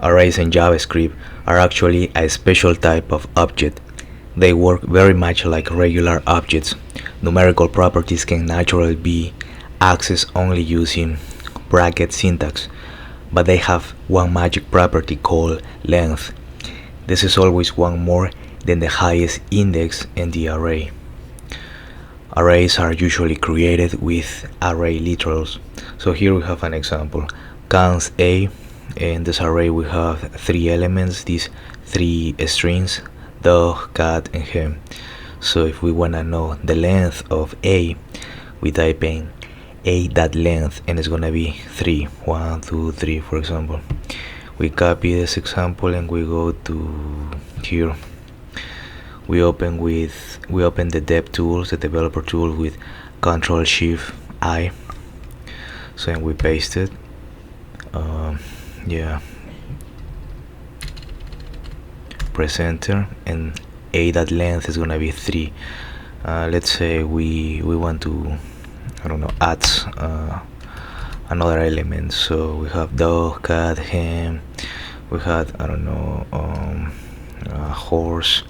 Arrays in JavaScript are actually a special type of object. They work very much like regular objects. Numerical properties can naturally be accessed only using bracket syntax, but they have one magic property called length. This is always one more than the highest index in the array. Arrays are usually created with array literals. So here we have an example. Const A. In this array we have 3 elements, these 3 strings, dog, cat, and hen. So if we want to know the length of A, we type in a.length and it's gonna be 3, 1, 2, 3, for example. We copy this example and we go to here. We open the dev tools, the developer tool, with Ctrl+Shift+I. So and we paste it. Press enter, and a.length is gonna be 3. Let's say we want to, I don't know, add another element. So we have dog, cat, hen. We had, I don't know, horse.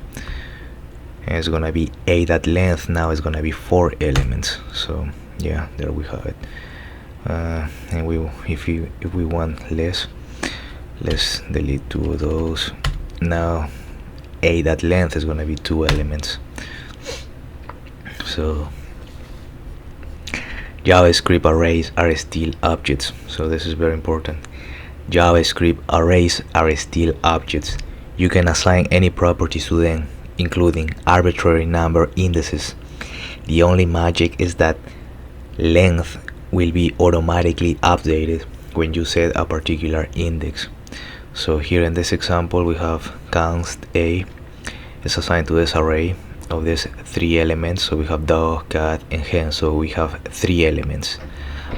And it's gonna be a.length. Now it's gonna be 4 elements. So yeah, there we have it. And if we want less, let's delete 2 of those. Now a.length is gonna be 2 elements. So JavaScript arrays are still objects. So this is very important. JavaScript arrays are still objects. You can assign any properties to them, including arbitrary number indices. The only magic is that length will be automatically updated when you set a particular index. So here in this example we have const A is assigned to this array of these 3 elements. So we have dog, cat, and hen. So we have 3 elements.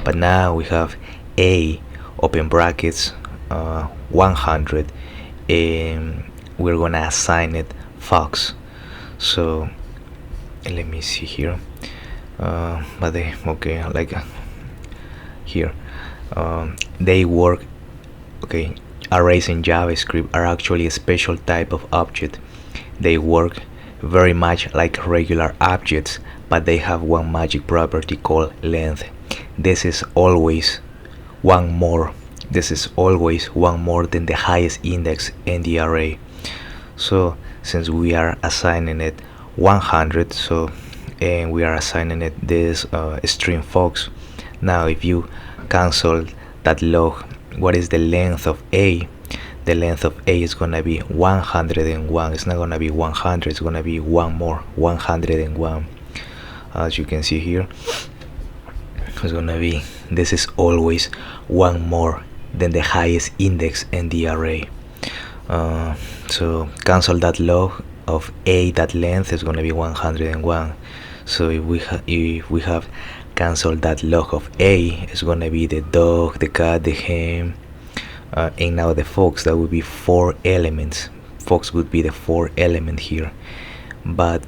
But now we have A open brackets 100, and we're gonna assign it fox. So let me see here. Here they work. Okay, arrays in JavaScript are actually a special type of object. They work very much like regular objects, but they have one magic property called length. This is always one more than the highest index in the array. So since we are assigning it 100, and we are assigning it this string fox. Now if you cancel that log, what is the length of A? The length of A is gonna be 101. It's not gonna be 100, it's gonna be one more, 101. As you can see here, it's gonna be, this is always one more than the highest index in the array. So cancel that log of a.length is gonna be 101. So if we have cancelled that log of A, it's gonna be the dog, the cat, the hen, and now the fox. That would be 4 elements. Fox would be the 4 element here, but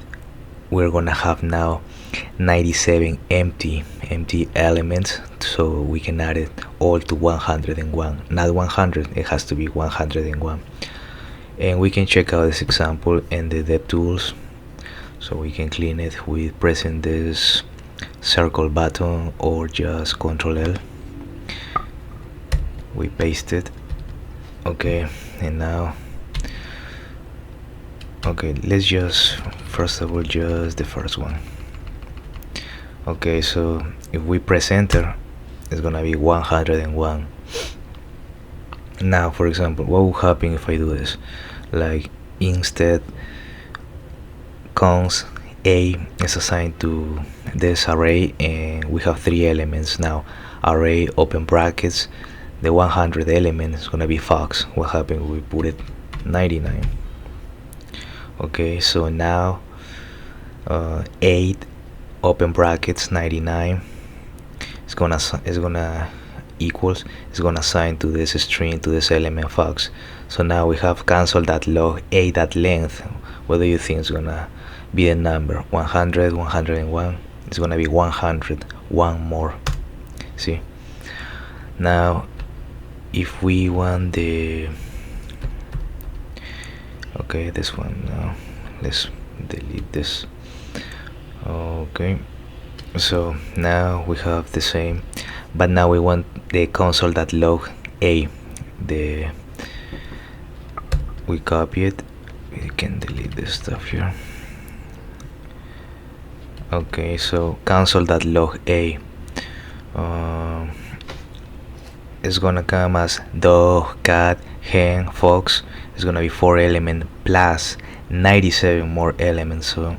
we're gonna have now 97 empty elements, so we can add it all to 101. Not 100, it has to be 101. And we can check out this example in the dev tools. So we can clean it with pressing this circle button or just Ctrl+L. We paste it. Okay, and now, okay, let's just first of all just the first one. Okay, so if we press enter, it's gonna be 101. Now for example, what will happen if I do this? Like, instead const A is assigned to this array and we have 3 elements. Now array open brackets, the 100 element is gonna be fox. What happened if we put it 99? Okay, so now 8 open brackets 99 is gonna equals, is gonna assign to this string, to this element fox. So now we have cancelled that log a.length. What do you think is gonna be the number? 100, 101. It's gonna be 100, one more. See, now if we want the Okay, this one now. Let's delete this. Okay, so now we have the same, but now we want the console.log a. We copy it. We can delete this stuff here. Okay, so console.log a is gonna come as dog, cat, hen, fox. It's gonna be 4 elements plus 97 more elements. So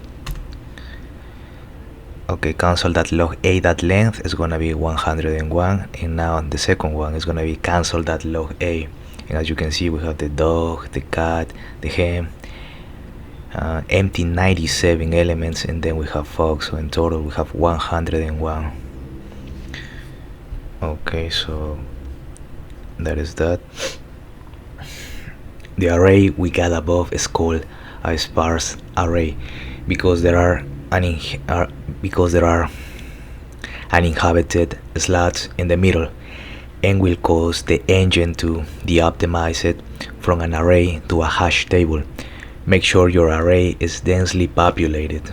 okay, console.log a.length is gonna be 101, and now the second one is gonna be console.log a. And as you can see, we have the dog, the cat, the hen, empty 97 elements, and then we have fox. So in total we have 101. Okay, so that is that. The array we got above is called a sparse array because there are uninhabited slots in the middle, and will cause the engine to de-optimize it from an array to a hash table. Make sure your array is densely populated.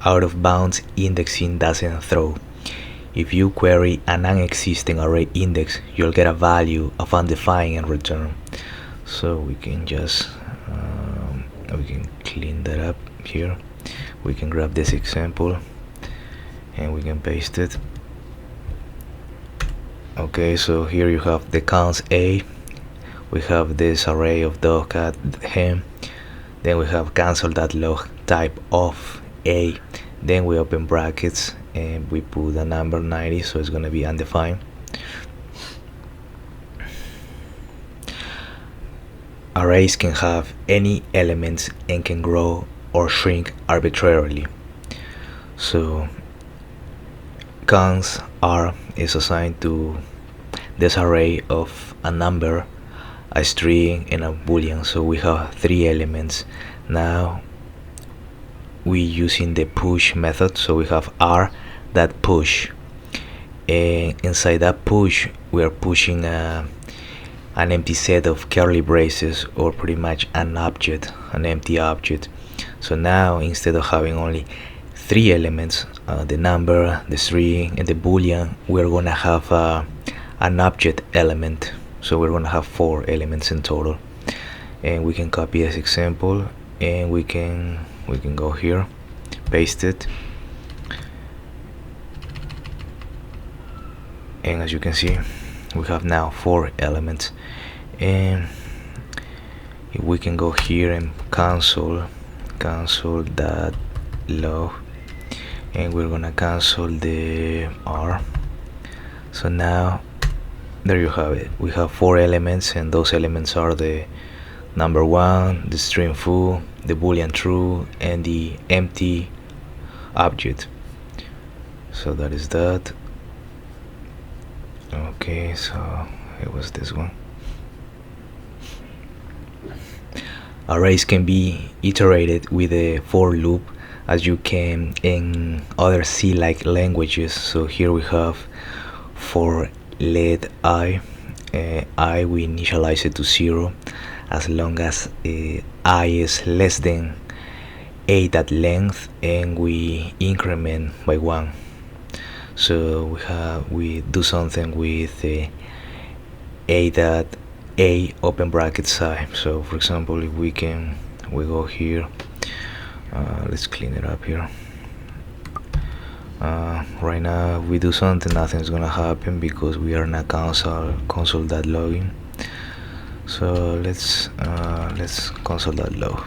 Out of bounds indexing doesn't throw. If you query a non-existing array index, you'll get a value of undefined in return. So we can just we can clean that up here. We can grab this example and we can paste it. Okay, so here you have the counts a. We have this array of dog, cat, hen. Then we have console.log type of a. Then we open brackets and we put the number 90, so it's gonna be undefined. Arrays can have any elements and can grow or shrink arbitrarily. So cons r is assigned to this array of a number, a string, and a boolean. So we have 3 elements. Now we using the push method, so we have r that push, and inside that push we are pushing an empty set of curly braces, or pretty much an empty object. So now instead of having only 3 elements, the number, the string, and the boolean, we're gonna have an object element. So we're gonna have 4 elements in total. And we can copy this example, and we can go here, paste it, and as you can see, we have now 4 elements. And if we can go here and console.log, and we're gonna cancel the r. So now there you have it. We have 4 elements, and those elements are the number 1, the string foo, the boolean true, and the empty object. So that is that. Okay, so it was this one. Arrays can be iterated with a for loop, as you can in other C-like languages. So here we have for let I we initialize it to 0 as long as I is less than a.length, and we increment by 1. So we do something with a open bracket size. So for example, if we go here, let's clean it up here. Right now, if we do something, nothing's gonna happen because we are not console.login. So let's console.log.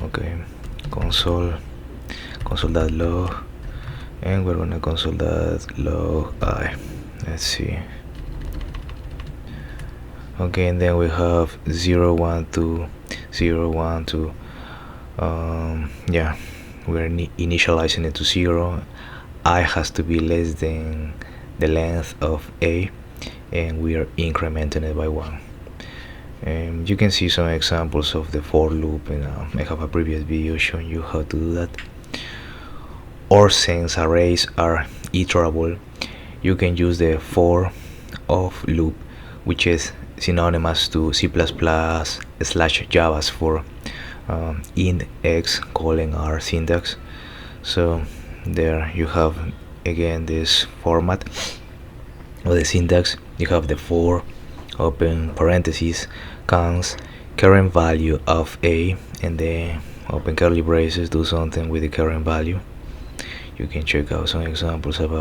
Okay, console.log, and we're gonna console.log I. Let's see. Okay, and then we have 0, 1, 2, 0, 1, 2. Yeah, we're initializing it to 0. I has to be less than the length of a, and we are incrementing it by 1. And you can see some examples of the for loop, and I have a previous video showing you how to do that. Or since arrays are iterable, you can use the for of loop, which is synonymous to C++/Java for int x calling our syntax. So there you have again this format of the syntax. You have the for, open parentheses, const current value of a, and then open curly braces, do something with the current value. You can check out some examples about